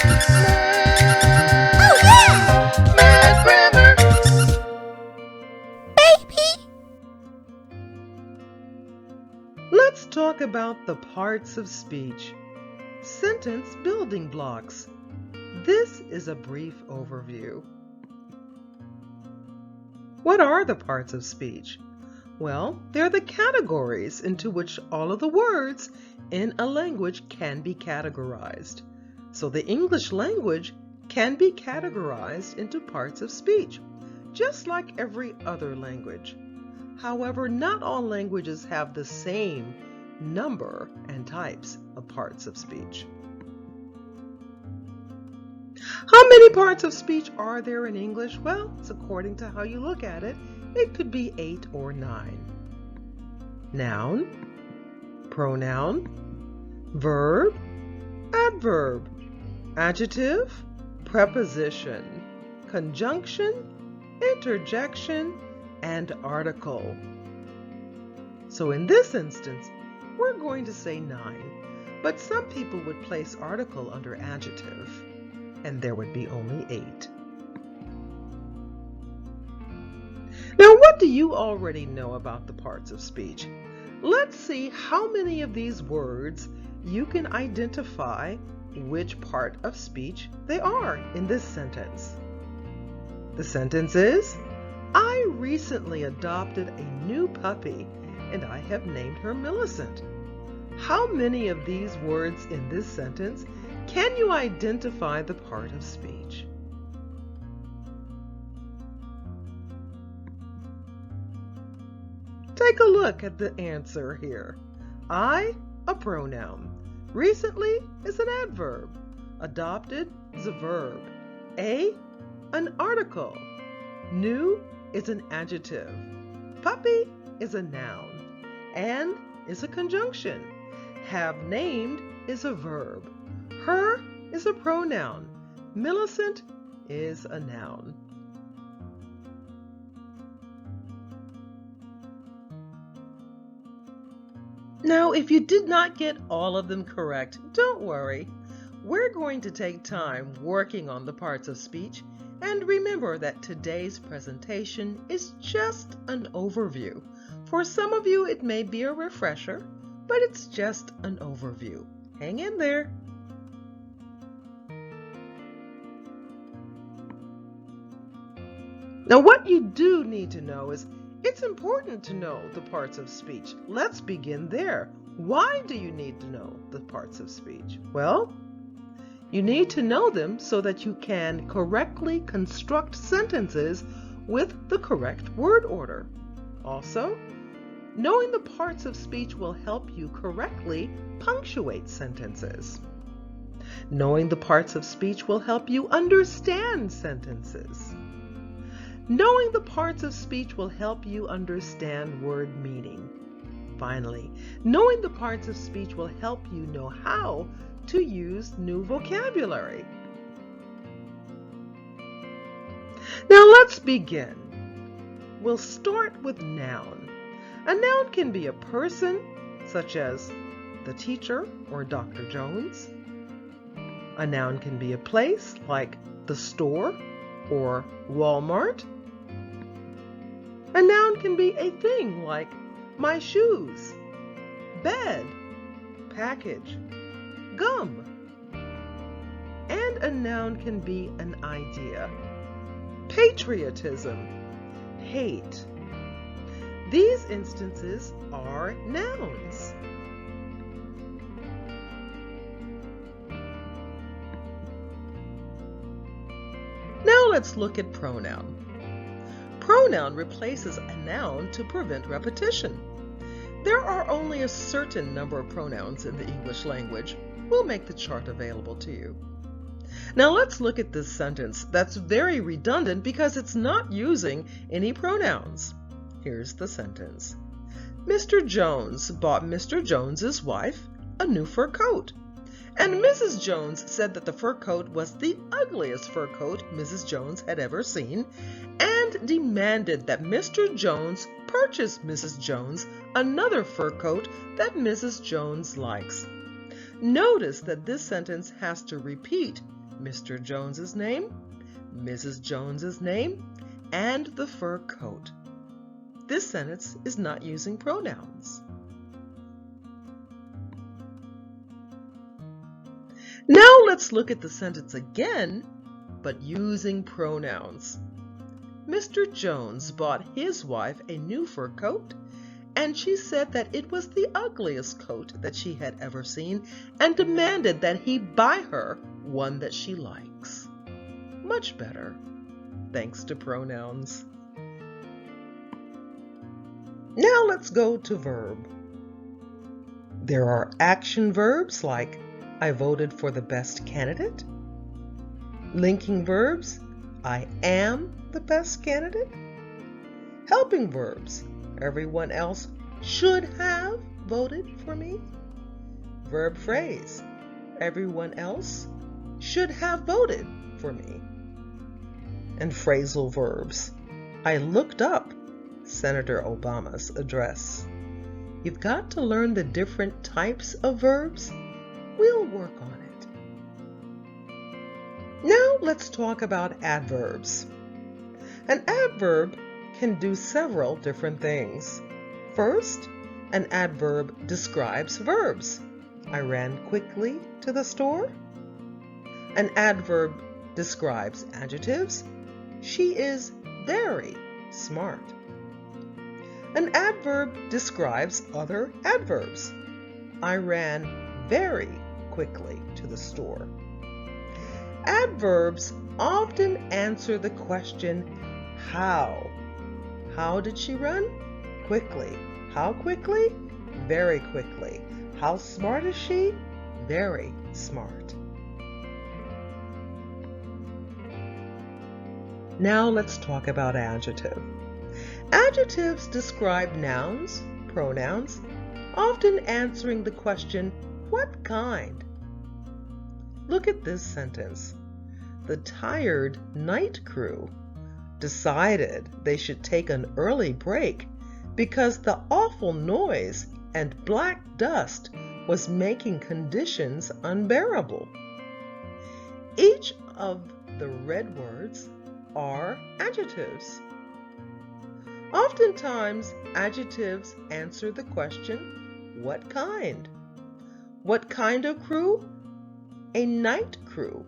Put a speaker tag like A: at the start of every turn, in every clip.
A: Oh yeah!
B: Mad Grammar
A: Baby!
C: Let's talk about the parts of speech. Sentence building blocks. This is a brief overview. What are the parts of speech? Well, they're the categories into which all of the words in a language can be categorized. So the English language can be categorized into parts of speech, just like every other language. However, not all languages have the same number and types of parts of speech. How many parts of speech are there in English? Well, it's according to how you look at it. It could be 8 or 9. Noun, pronoun, verb, adverb, adjective, preposition, conjunction, interjection, and article. So in this instance, we're going to say 9, but some people would place article under adjective, and there would be only 8. Now, what do you already know about the parts of speech? Let's see how many of these words you can identify which part of speech they are in this sentence. The sentence is, I recently adopted a new puppy and I have named her Millicent. How many of these words in this sentence can you identify the part of speech? Take a look at the answer here. I, a pronoun. Recently is an adverb. Adopted is a verb. A, an article. New is an adjective. Puppy is a noun. And is a conjunction. Have named is a verb. Her is a pronoun. Millicent is a noun. Now, if you did not get all of them correct, don't worry. We're going to take time working on the parts of speech, and remember that today's presentation is just an overview. For some of you, it may be a refresher, but it's just an overview. Hang in there. Now, what you do need to know is it's important to know the parts of speech. Let's begin there. Why do you need to know the parts of speech? Well, you need to know them so that you can correctly construct sentences with the correct word order. Also, knowing the parts of speech will help you correctly punctuate sentences. Knowing the parts of speech will help you understand sentences. Knowing the parts of speech will help you understand word meaning. Finally, knowing the parts of speech will help you know how to use new vocabulary. Now let's begin. We'll start with noun. A noun can be a person, such as the teacher or Dr. Jones. A noun can be a place, like the store or Walmart. A noun can be a thing, like my shoes, bed, package, gum. And a noun can be an idea. Patriotism, hate. These instances are nouns. Now let's look at pronoun. Pronoun replaces a noun to prevent repetition. There are only a certain number of pronouns in the English language. We'll make the chart available to you. Now let's look at this sentence that's very redundant because it's not using any pronouns. Here's the sentence. Mr. Jones bought Mr. Jones's wife a new fur coat. And Mrs. Jones said that the fur coat was the ugliest fur coat Mrs. Jones had ever seen, and demanded that Mr. Jones purchase Mrs. Jones another fur coat that Mrs. Jones likes. Notice that this sentence has to repeat Mr. Jones's name, Mrs. Jones's name, and the fur coat. This sentence is not using pronouns. Now let's look at the sentence again, but using pronouns. Mr. Jones bought his wife a new fur coat, and she said that it was the ugliest coat that she had ever seen and demanded that he buy her one that she likes. Much better, thanks to pronouns. Now let's go to verb. There are action verbs like I voted for the best candidate. Linking verbs, I am the best candidate. Helping verbs, everyone else should have voted for me. Verb phrase, everyone else should have voted for me. And phrasal verbs, I looked up Senator Obama's address. You've got to learn the different types of verbs. We'll work on it. Now let's talk about adverbs. An adverb can do several different things. First, an adverb describes verbs. I ran quickly to the store. An adverb describes adjectives. She is very smart. An adverb describes other adverbs. I ran very quickly to the store. Adverbs often answer the question, how? How did she run? Quickly. How quickly? Very quickly. How smart is she? Very smart. Now let's talk about adjective. Adjectives describe nouns, pronouns, often answering the question, what kind? Look at this sentence. The tired night crew decided they should take an early break because the awful noise and black dust was making conditions unbearable. Each of the red words are adjectives. Oftentimes, adjectives answer the question, what kind? What kind of crew? A night crew.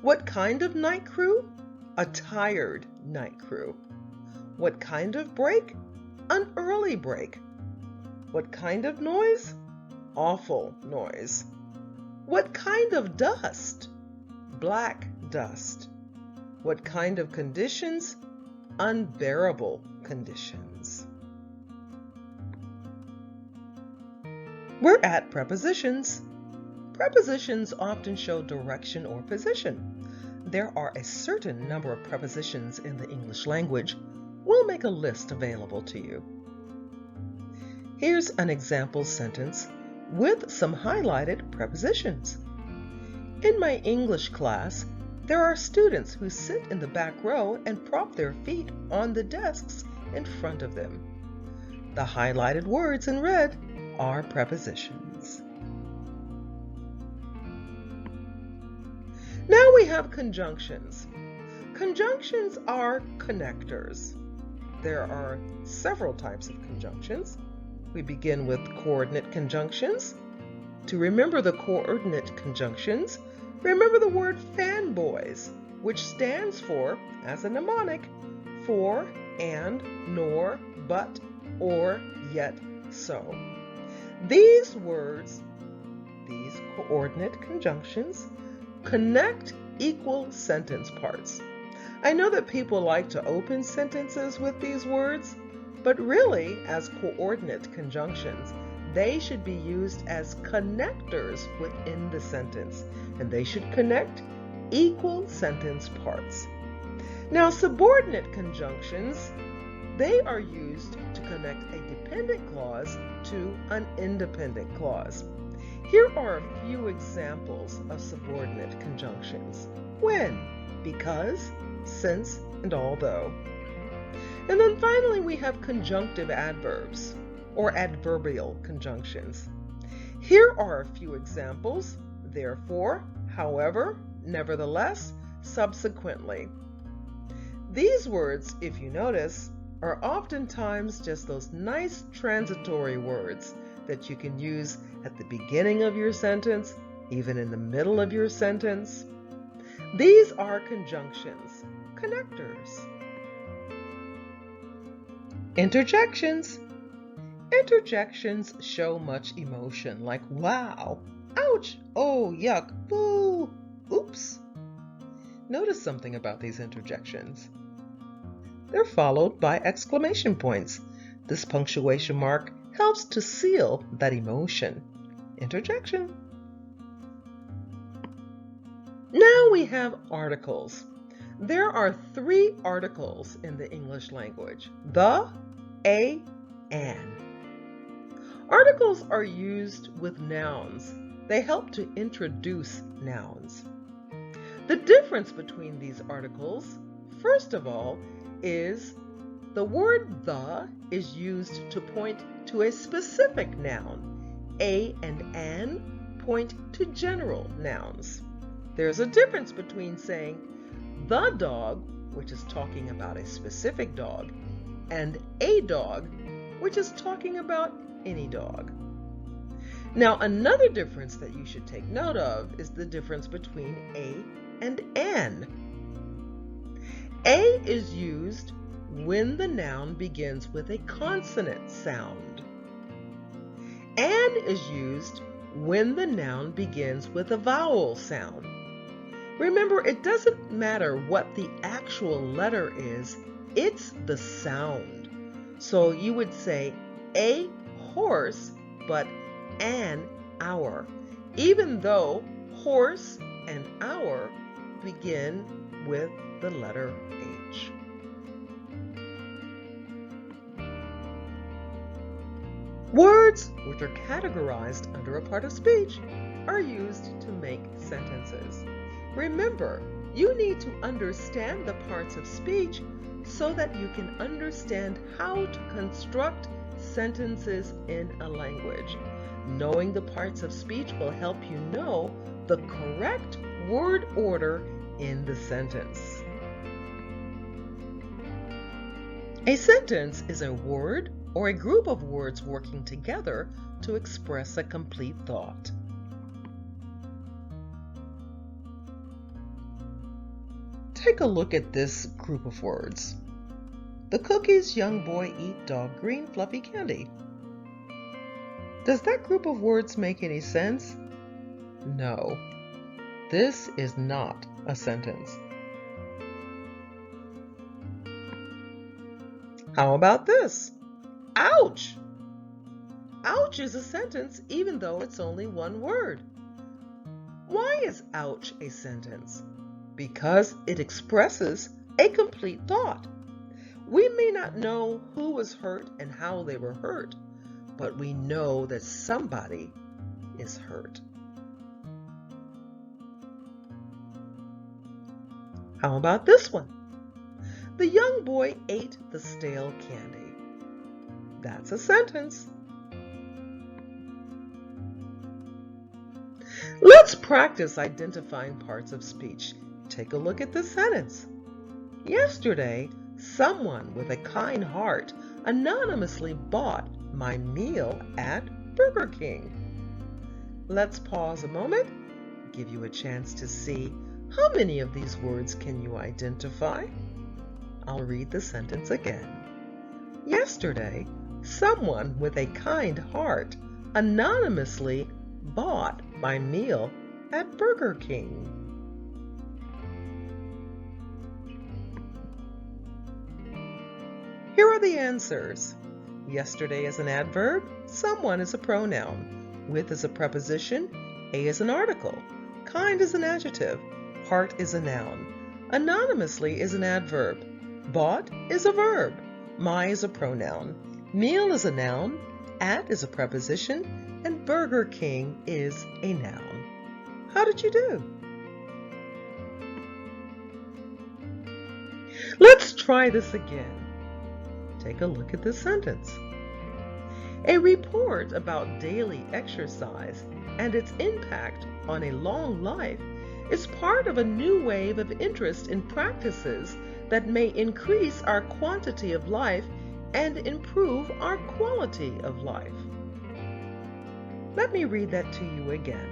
C: What kind of night crew? A tired night crew. What kind of break? An early break. What kind of noise? Awful noise. What kind of dust? Black dust. What kind of conditions? Unbearable conditions. We're at prepositions. Prepositions often show direction or position. There are a certain number of prepositions in the English language. We'll make a list available to you. Here's an example sentence with some highlighted prepositions. In my English class, there are students who sit in the back row and prop their feet on the desks in front of them. The highlighted words in red are prepositions. Now we have conjunctions. Conjunctions are connectors. There are several types of conjunctions. We begin with coordinate conjunctions. To remember the coordinate conjunctions, remember the word fanboys, which stands for, as a mnemonic, for, and, nor, but, or, yet, so. These words, these coordinate conjunctions, connect equal sentence parts. I know that people like to open sentences with these words, but really, as coordinate conjunctions, they should be used as connectors within the sentence, and they should connect equal sentence parts. Now, subordinate conjunctions, they are used to connect a dependent clause to an independent clause. Here are a few examples of subordinate conjunctions: when, because, since, and although. And then finally we have conjunctive adverbs, or adverbial conjunctions. Here are a few examples: therefore, however, nevertheless, subsequently. These words, if you notice, are oftentimes just those nice transitory words that you can use at the beginning of your sentence, even in the middle of your sentence. These are conjunctions, connectors. Interjections. Interjections show much emotion, like wow, ouch, oh, yuck, boo, oops. Notice something about these interjections. They're followed by exclamation points. This punctuation mark helps to seal that emotion. Interjection. Now we have articles. There are 3 articles in the English language: the, a, an. Articles are used with nouns. They help to introduce nouns. The difference between these articles, first of all, is the word the is used to point to a specific noun. A and an point to general nouns. There's a difference between saying the dog, which is talking about a specific dog, and a dog, which is talking about any dog. Now, another difference that you should take note of is the difference between a and an. A is used when the noun begins with a consonant sound. An is used when the noun begins with a vowel sound. Remember, it doesn't matter what the actual letter is, it's the sound. So you would say a horse, but an hour, even though horse and hour begin with the letter H. Words which are categorized under a part of speech are used to make sentences. Remember, you need to understand the parts of speech so that you can understand how to construct sentences in a language. Knowing the parts of speech will help you know the correct word order in the sentence. A sentence is a word or a group of words working together to express a complete thought. Take a look at this group of words. The cookies young boy eat dog green fluffy candy. Does that group of words make any sense? No. This is not a sentence. How about this? Ouch! Ouch is a sentence even though it's only one word. Why is ouch a sentence? Because it expresses a complete thought. We may not know who was hurt and how they were hurt, but we know that somebody is hurt. How about this one? The young boy ate the stale candy. That's a sentence. Let's practice identifying parts of speech. Take a look at this sentence. Yesterday, someone with a kind heart anonymously bought my meal at Burger King. Let's pause a moment, give you a chance to see how many of these words can you identify. I'll read the sentence again. Yesterday, someone with a kind heart anonymously bought my meal at Burger King. Here are the answers. Yesterday is an adverb, someone is a pronoun, with is a preposition, a is an article, kind is an adjective, heart is a noun, anonymously is an adverb, bought is a verb, my is a pronoun, meal is a noun, at is a preposition, and Burger King is a noun. How did you do? Let's try this again. Take a look at this sentence. A report about daily exercise and its impact on a long life is part of a new wave of interest in practices that may increase our quantity of life and improve our quality of life. Let me read that to you again.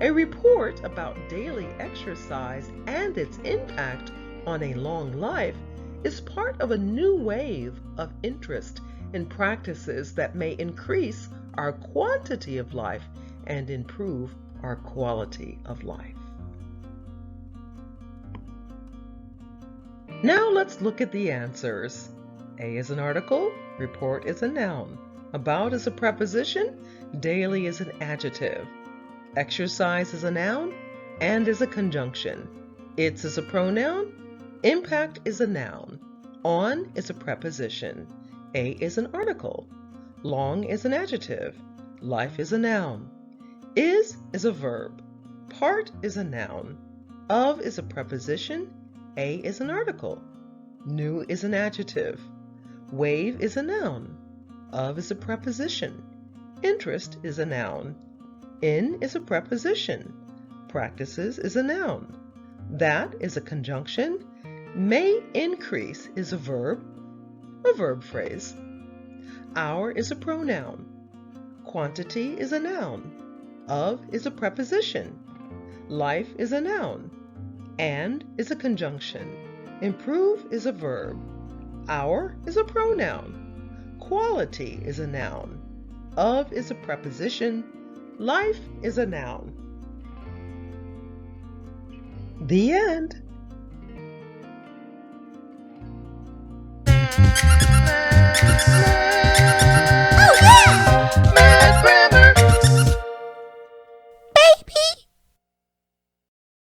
C: A report about daily exercise and its impact on a long life is part of a new wave of interest in practices that may increase our quantity of life and improve our quality of life. Now let's look at the answers. A is an article, report is a noun, about is a preposition, daily is an adjective, exercise is a noun, and is a conjunction, its is a pronoun, impact is a noun, on is a preposition, a is an article, long is an adjective, life is a noun, is a verb, part is a noun, of is a preposition, a is an article, new is an adjective, wave is a noun, of is a preposition, interest is a noun, in is a preposition, practices is a noun, that is a conjunction, may increase is a verb phrase, our is a pronoun, quantity is a noun, of is a preposition, life is a noun, and is a conjunction, improve is a verb, our is a pronoun, quality is a noun, of is a preposition, life is a noun. The end.